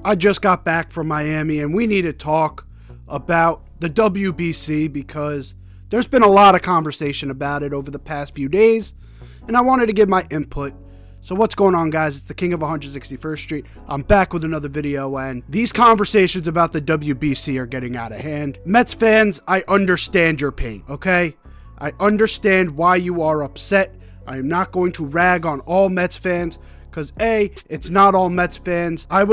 I just got back from Miami and we need to talk about the WBC because there's been a lot of conversation about it over the past few days and I wanted to give my input. So what's going on, guys? It's the King of 161st Street. I'm back with another video, and these conversations about the WBC are getting out of hand. Mets fans, I understand your pain, okay? I understand why you are upset. I am not going to rag on all Mets fans because A, it's not all Mets fans. I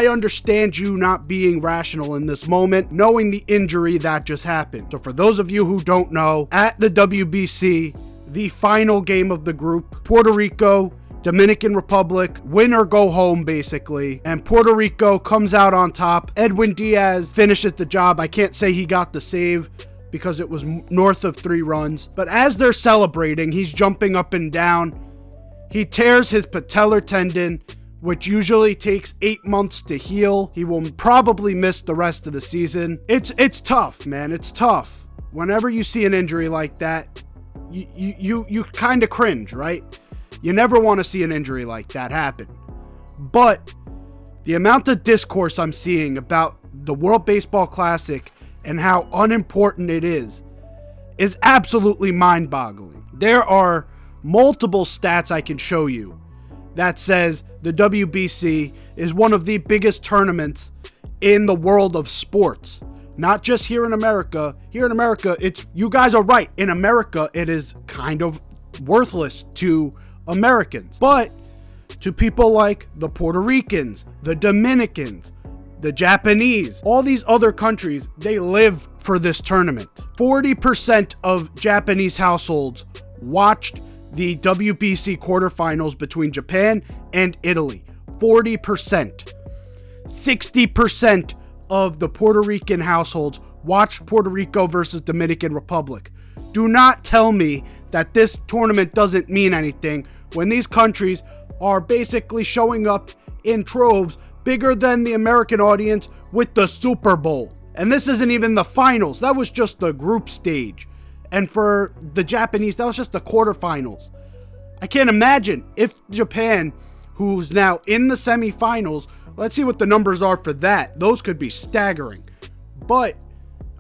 understand you not being rational in this moment, knowing the injury that just happened. So for those of you who don't know, at the WBC, the final game of the group, Puerto Rico, Dominican Republic, win or go home basically, and Puerto Rico comes out on top. Edwin Diax finishes the job. I can't say he got the save because it was north of 3 runs, but as they're celebrating, he's jumping up and down. He tears his patellar tendon, which usually takes 8 months to heal. He will probably miss the rest of the season. It's tough, man. It's tough. Whenever you see an injury like that, you kind of cringe, right? You never want to see an injury like that happen. But the amount of discourse I'm seeing about the World Baseball Classic and how unimportant it is absolutely mind-boggling. There are multiple stats I can show you that says the WBC is one of the biggest tournaments in the world of sports. Not just here in America. Here in America, you guys are right. In America, it is kind of worthless to Americans, but to people like the Puerto Ricans, the Dominicans, the Japanese, all these other countries, they live for this tournament. 40% of Japanese households watched the WBC quarterfinals between Japan and Italy. 40%. 60% of the Puerto Rican households watched Puerto Rico versus Dominican Republic. Do not tell me that this tournament doesn't mean anything when these countries are basically showing up in troves bigger than the American audience with the Super Bowl. And this isn't even the finals. That was just the group stage. And for the Japanese, that was just the quarterfinals. I can't imagine if Japan, who's now in the semifinals, let's see what the numbers are for that. Those could be staggering. But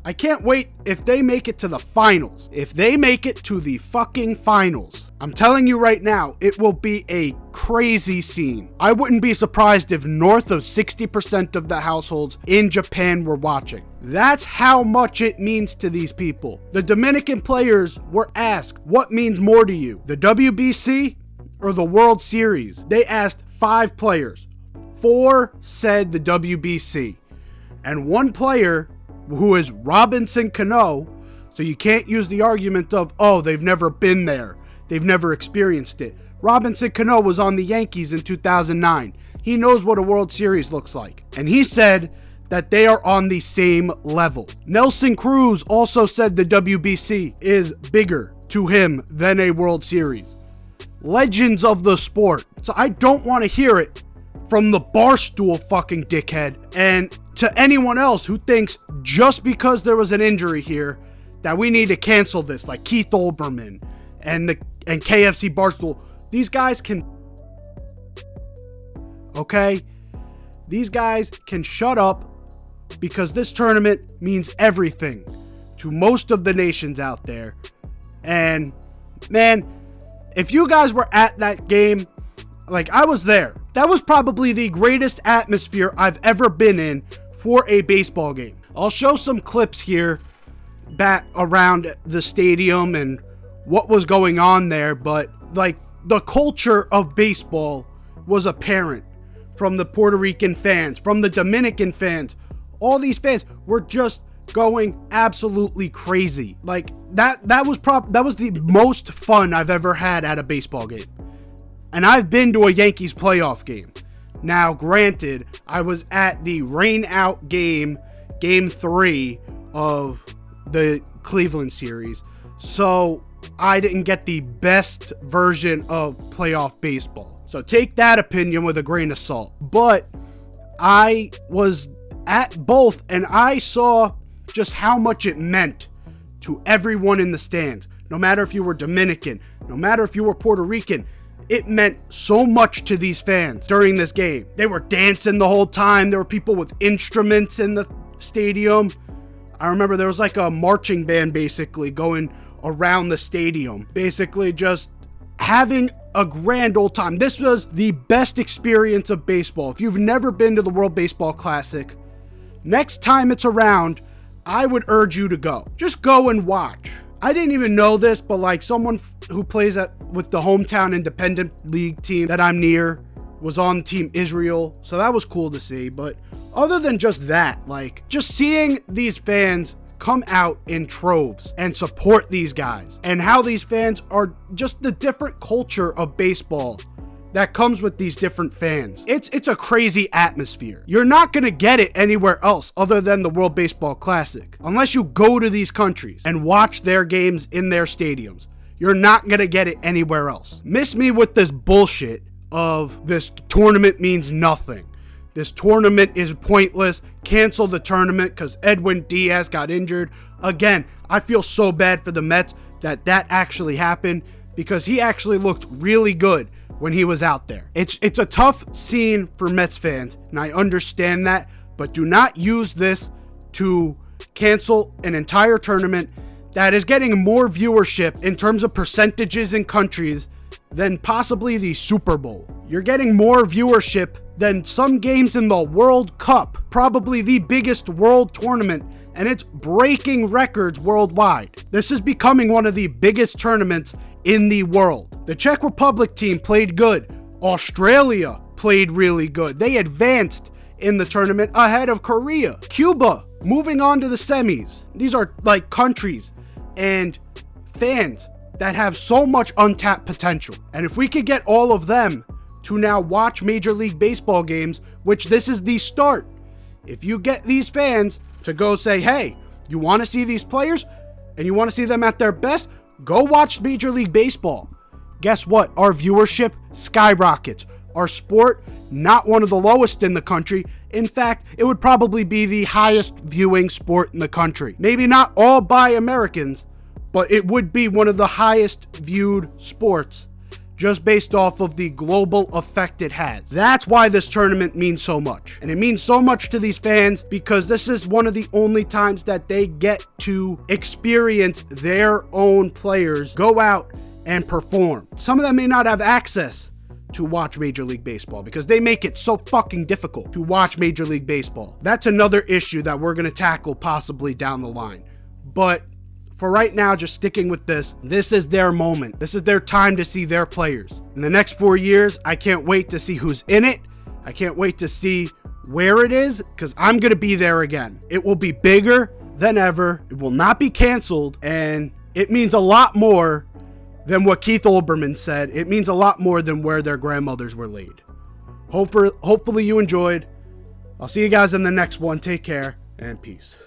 I can't wait if they make it to the finals. If they make it to the fucking finals, I'm telling you right now, it will be a crazy scene. I wouldn't be surprised if north of 60% of the households in Japan were watching. That's how much it means to these people. The Dominican players were asked, what means more to you, the WBC or the World Series? They asked 5 players. 4 said the WBC. And 1 player, who is Robinson Cano, so you can't use the argument of, oh, they've never been there. They've never experienced it. Robinson Cano was on the Yankees in 2009. He knows what a World Series looks like. And he said that they are on the same level. Nelson Cruz also said the WBC is bigger to him than a World Series. Legends of the sport. So I don't want to hear it from the barstool fucking dickhead. And to anyone else who thinks just because there was an injury here that we need to cancel this, like Keith Olbermann and KFC Barstool, these guys can, okay? These guys can shut up because this tournament means everything to most of the nations out there. And man, if you guys were at that game, like I was there, that was probably the greatest atmosphere I've ever been in for a baseball game. I'll show some clips here back around the stadium and what was going on there, but like the culture of baseball was apparent from the Puerto Rican fans, from the Dominican fans. All these fans were just going absolutely crazy. Like that was the most fun I've ever had at a baseball game. And I've been to a Yankees playoff game. Now, granted, I was at the rain out game 3 of the Cleveland series, so I didn't get the best version of playoff baseball. So take that opinion with a grain of salt. But I was at both and I saw just how much it meant to everyone in the stands. No matter if you were Dominican, no matter if you were Puerto Rican, it meant so much to these fans during this game. They were dancing the whole time. There were people with instruments in the stadium. I remember there was like a marching band basically going around the stadium, basically just having a grand old time. This was the best experience of baseball. If you've never been to the World Baseball Classic, next time it's around, I would urge you to go. Just go and watch. I didn't even know this, but like someone who plays with the hometown independent league team that I'm near was on Team Israel, so that was cool to see. But other than just that, like just seeing these fans come out in troves and support these guys, and how these fans are just the different culture of baseball that comes with these different fans. It's a crazy atmosphere. You're not gonna get it anywhere else other than the World Baseball Classic. Unless you go to these countries and watch their games in their stadiums, you're not gonna get it anywhere else. Miss me with this bullshit of this tournament means nothing. This tournament is pointless. Cancel the tournament because Edwin Diax got injured. Again, I feel so bad for the Mets that actually happened, because he actually looked really good when he was out there. It's a tough scene for Mets fans, and I understand that, but do not use this to cancel an entire tournament that is getting more viewership in terms of percentages in countries than possibly the Super Bowl. You're getting more viewership than some games in the World Cup, probably the biggest world tournament, and it's breaking records worldwide. This is becoming one of the biggest tournaments in the world. The Czech Republic team played good. Australia played really good. They advanced in the tournament ahead of Korea. Cuba moving on to the semis. These are like countries and fans that have so much untapped potential. And if we could get all of them to now watch Major League Baseball games, which this is the start. If you get these fans to go say, hey, you want to see these players and you want to see them at their best, go watch Major League Baseball. Guess what? Our viewership skyrockets. Our sport, not one of the lowest in the country. In fact, it would probably be the highest viewing sport in the country. Maybe not all by Americans, but it would be one of the highest viewed sports just based off of the global effect it has. That's why this tournament means so much. And it means so much to these fans because this is one of the only times that they get to experience their own players go out and perform. Some of them may not have access to watch Major League Baseball because they make it so fucking difficult to watch Major League Baseball. That's another issue that we're gonna tackle possibly down the line. But for right now, just sticking with this is their moment. This is their time to see their players. In the next 4 years, I can't wait to see who's in it. I can't wait to see where it is, because I'm going to be there again. It will be bigger than ever. It will not be canceled, and it means a lot more than what Keith Olbermann said. It means a lot more than where their grandmothers were laid. Hopefully you enjoyed. I'll see you guys in the next one. Take care, and peace.